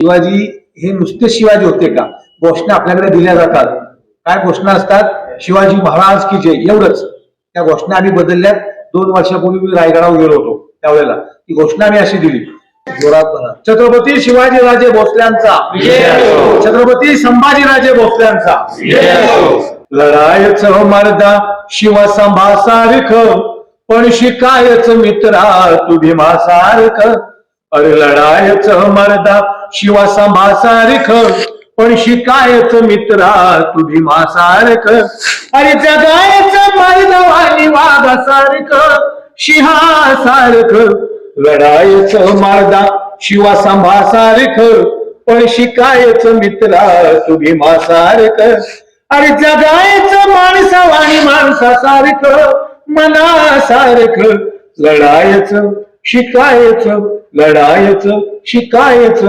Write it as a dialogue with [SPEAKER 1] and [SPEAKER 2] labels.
[SPEAKER 1] शिवाजी हे नुसते शिवाजी होते का? घोषणा आपल्याकडे दिल्या जातात. काय घोषणा असतात? शिवाजी महाराज की जय, एवढंच. त्या घोषणा आम्ही बदलल्यात. 2 वर्षापूर्वी मी रायगडावर गेलो होतो, त्यावेळेला ती घोषणा आम्ही अशी दिली, जोरात म्हणा, छत्रपती शिवाजीराजे भोसल्यांचा, छत्रपती संभाजीराजे भोसल्यांचा, लढायच मर्दा शिवसंभासारख, पण शिकायच मित्रा तू भीमासारख. अरे लढायच मर्दा शिवसंभासारख, पण शिकायच मित्रा तू भीमासारख. अरे जगायच मैदानी वाघासारख, सिंहासारख. लढायच मर्दा शिवसंभासारख, पण शिकायच मित्रा तू भीमासारख. अरे जगायच माणसावानी माणसासारख, मनासारख. लढायच शिकायच, लढायच शिकायच.